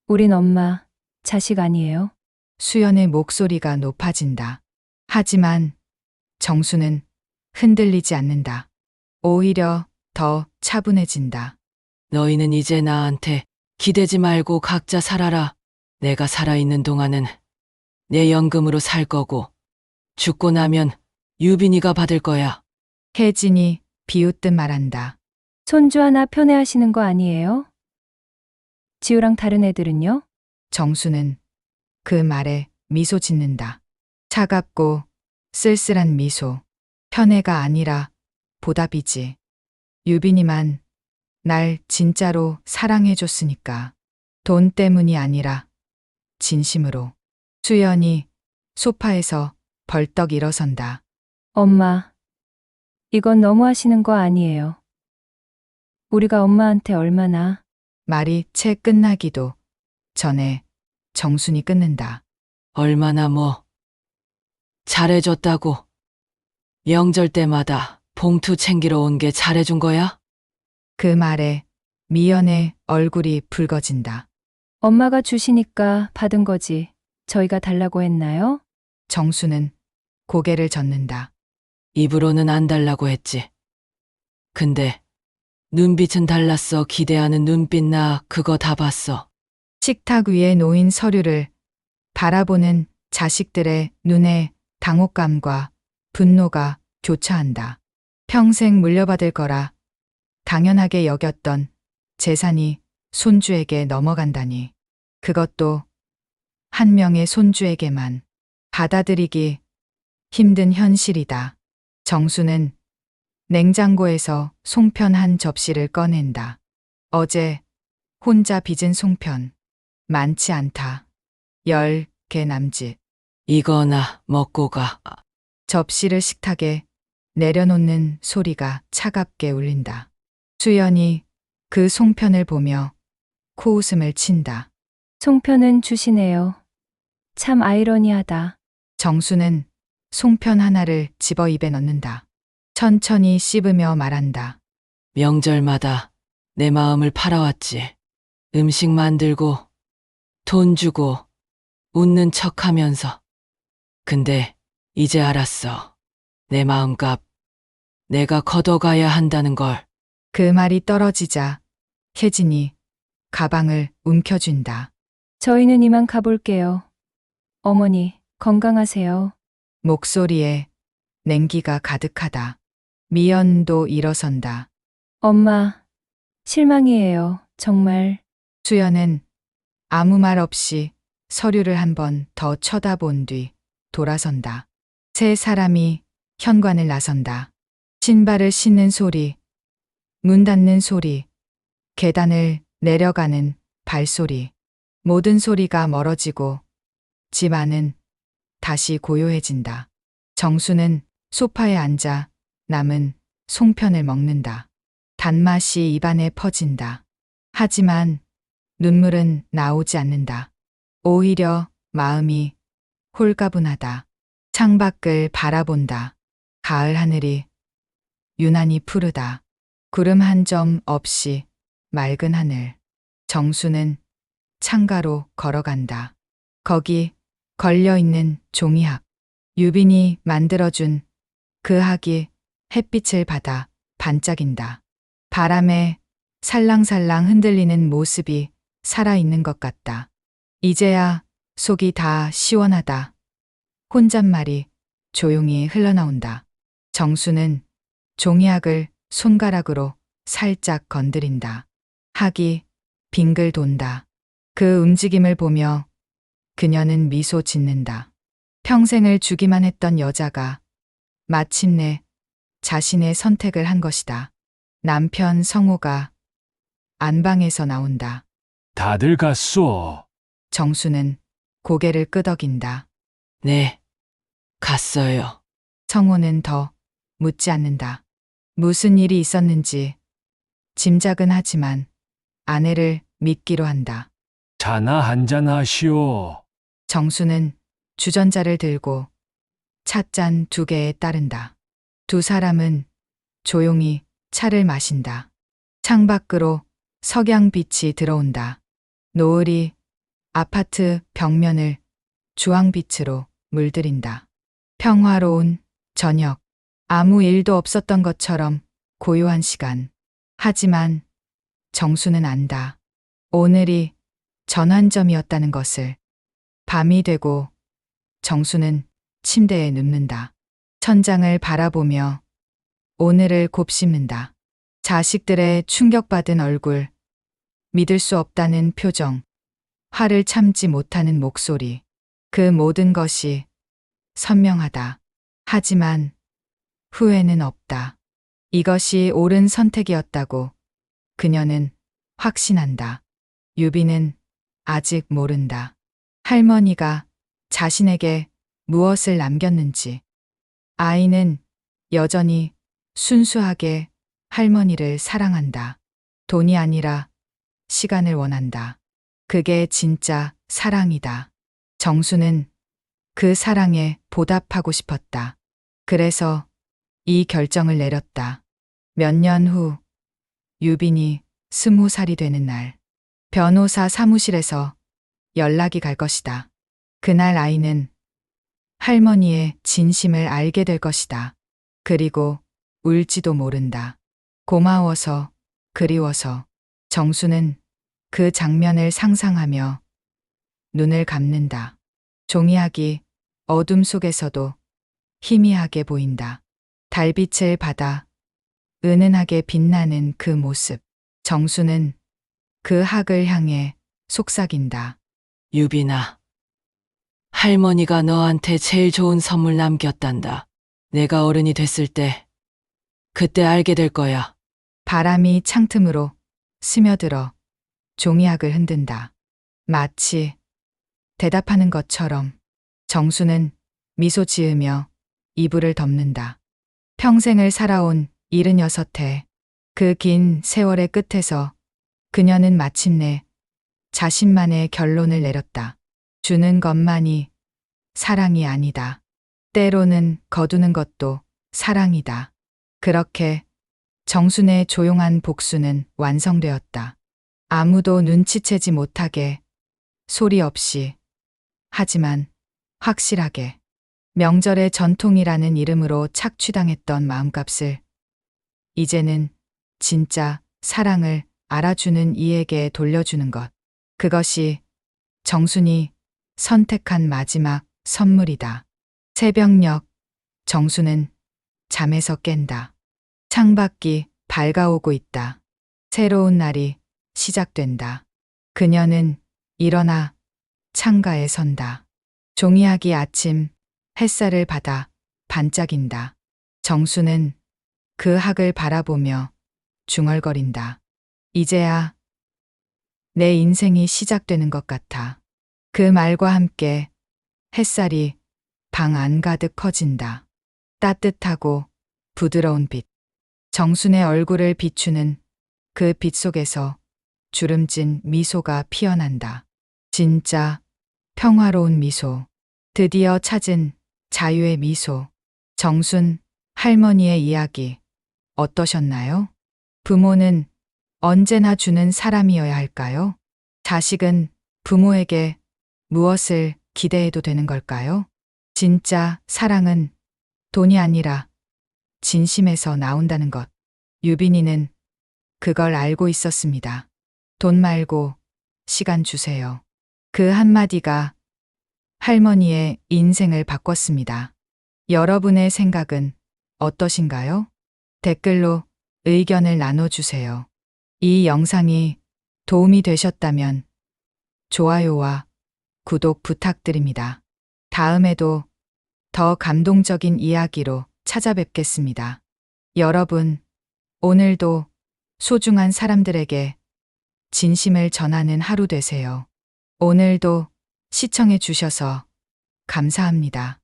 우린 엄마, 자식 아니에요? 수연의 목소리가 높아진다. 하지만 정수는 흔들리지 않는다. 오히려 더 차분해진다. 너희는 이제 나한테 기대지 말고 각자 살아라. 내가 살아있는 동안은 내 연금으로 살 거고 죽고 나면 유빈이가 받을 거야. 혜진이 비웃듯 말한다. 손주 하나 편애하시는 거 아니에요? 지우랑 다른 애들은요? 정수는 그 말에 미소 짓는다. 차갑고 쓸쓸한 미소. 편애가 아니라 보답이지. 유빈이만 날 진짜로 사랑해줬으니까. 돈 때문이 아니라 진심으로. 수연이 소파에서 벌떡 일어선다. 엄마. 이건 너무 하시는 거 아니에요? 우리가 엄마한테 얼마나. 말이 채 끝나기도 전에 정순이 끊는다. 얼마나 뭐 잘해줬다고. 명절 때마다 봉투 챙기러 온 게 잘해준 거야? 그 말에 미연의 얼굴이 붉어진다. 엄마가 주시니까 받은 거지. 저희가 달라고 했나요? 정수는 고개를 젓는다. 입으로는 안 달라고 했지. 근데 눈빛은 달랐어. 기대하는 눈빛 나 그거 다 봤어. 식탁 위에 놓인 서류를 바라보는 자식들의 눈에 당혹감과 분노가 교차한다. 평생 물려받을 거라 당연하게 여겼던 재산이 손주에게 넘어간다니. 그것도 한 명의 손주에게만. 받아들이기 힘든 현실이다. 정수는 냉장고에서 송편 한 접시를 꺼낸다. 어제 혼자 빚은 송편. 많지 않다. 10개 남짓. 이거나 먹고 가. 접시를 식탁에 내려놓는 소리가 차갑게 울린다. 수연이 그 송편을 보며 코웃음을 친다. 송편은 주시네요. 참 아이러니하다. 정수는 송편 하나를 집어 입에 넣는다. 천천히 씹으며 말한다. 명절마다 내 마음을 팔아왔지. 음식 만들고 돈 주고 웃는 척하면서. 근데 이제 알았어. 내 마음값 내가 걷어가야 한다는 걸. 그 말이 떨어지자 혜진이 가방을 움켜쥔다. 저희는 이만 가볼게요. 어머니, 건강하세요. 목소리에 냉기가 가득하다. 미연도 일어선다. 엄마, 실망이에요. 정말. 수연은 아무 말 없이 서류를 한 번 더 쳐다본 뒤 돌아선다. 세 사람이 현관을 나선다. 신발을 신는 소리, 문 닫는 소리, 계단을 내려가는 발소리. 모든 소리가 멀어지고 집 안은 다시 고요해진다. 정수는 소파에 앉아 남은 송편을 먹는다. 단맛이 입안에 퍼진다. 하지만 눈물은 나오지 않는다. 오히려 마음이 홀가분하다. 창밖을 바라본다. 가을 하늘이 유난히 푸르다. 구름 한 점 없이 맑은 하늘. 정수는 창가로 걸어간다. 거기 걸려있는 종이학. 유빈이 만들어준 그 학이 햇빛을 받아 반짝인다. 바람에 살랑살랑 흔들리는 모습이 살아있는 것 같다. 이제야 속이 다 시원하다. 혼잣말이 조용히 흘러나온다. 정수는 종이학을 손가락으로 살짝 건드린다. 학이 빙글 돈다. 그 움직임을 보며 그녀는 미소 짓는다. 평생을 주기만 했던 여자가 마침내 자신의 선택을 한 것이다. 남편 성호가 안방에서 나온다. 다들 갔소. 정수는 고개를 끄덕인다. 네, 갔어요. 성호는 더 묻지 않는다. 무슨 일이 있었는지 짐작은 하지만 아내를 믿기로 한다. 차나 한잔 하시오. 정수는 주전자를 들고 찻잔 2개에 따른다. 두 사람은 조용히 차를 마신다. 창밖으로 석양빛이 들어온다. 노을이 아파트 벽면을 주황빛으로 물들인다. 평화로운 저녁. 아무 일도 없었던 것처럼 고요한 시간. 하지만 정수는 안다. 오늘이 전환점이었다는 것을. 밤이 되고 정수는 침대에 눕는다. 천장을 바라보며 오늘을 곱씹는다. 자식들의 충격받은 얼굴, 믿을 수 없다는 표정, 화를 참지 못하는 목소리. 그 모든 것이 선명하다. 하지만 후회는 없다. 이것이 옳은 선택이었다고 그녀는 확신한다. 유비는 아직 모른다. 할머니가 자신에게 무엇을 남겼는지. 아이는 여전히 순수하게 할머니를 사랑한다. 돈이 아니라 시간을 원한다. 그게 진짜 사랑이다. 정수는 그 사랑에 보답하고 싶었다. 그래서 이 결정을 내렸다. 몇 년 후 유빈이 20살이 되는 날, 변호사 사무실에서 연락이 갈 것이다. 그날 아이는 할머니의 진심을 알게 될 것이다. 그리고 울지도 모른다. 고마워서, 그리워서. 정수는 그 장면을 상상하며 눈을 감는다. 종이학이 어둠 속에서도 희미하게 보인다. 달빛을 받아 은은하게 빛나는 그 모습. 정수는 그 학을 향해 속삭인다. 유빈아, 할머니가 너한테 제일 좋은 선물 남겼단다. 내가 어른이 됐을 때, 그때 알게 될 거야. 바람이 창틈으로 스며들어 종이학을 흔든다. 마치 대답하는 것처럼. 정수는 미소 지으며 이불을 덮는다. 평생을 살아온 76해. 그 긴 세월의 끝에서 그녀는 마침내 자신만의 결론을 내렸다. 주는 것만이 사랑이 아니다. 때로는 거두는 것도 사랑이다. 그렇게 정순의 조용한 복수는 완성되었다. 아무도 눈치채지 못하게, 소리 없이, 하지만 확실하게. 명절의 전통이라는 이름으로 착취당했던 마음값을 이제는 진짜 사랑을 알아주는 이에게 돌려주는 것. 그것이 정순이 선택한 마지막 선물이다. 새벽녘, 정수는 잠에서 깬다. 창밖이 밝아오고 있다. 새로운 날이 시작된다. 그녀는 일어나 창가에 선다. 종이학이 아침 햇살을 받아 반짝인다. 정수는 그 학을 바라보며 중얼거린다. 이제야 내 인생이 시작되는 것 같아. 그 말과 함께 햇살이 방 안 가득 커진다. 따뜻하고 부드러운 빛. 정순의 얼굴을 비추는 그 빛 속에서 주름진 미소가 피어난다. 진짜 평화로운 미소. 드디어 찾은 자유의 미소. 정순 할머니의 이야기 어떠셨나요? 부모는 언제나 주는 사람이어야 할까요? 자식은 부모에게 무엇을 기대해도 되는 걸까요? 진짜 사랑은 돈이 아니라 진심에서 나온다는 것. 유빈이는 그걸 알고 있었습니다. 돈 말고 시간 주세요. 그 한마디가 할머니의 인생을 바꿨습니다. 여러분의 생각은 어떠신가요? 댓글로 의견을 나눠주세요. 이 영상이 도움이 되셨다면 좋아요와 구독 부탁드립니다. 다음에도 더 감동적인 이야기로 찾아뵙겠습니다. 여러분, 오늘도 소중한 사람들에게 진심을 전하는 하루 되세요. 오늘도 시청해 주셔서 감사합니다.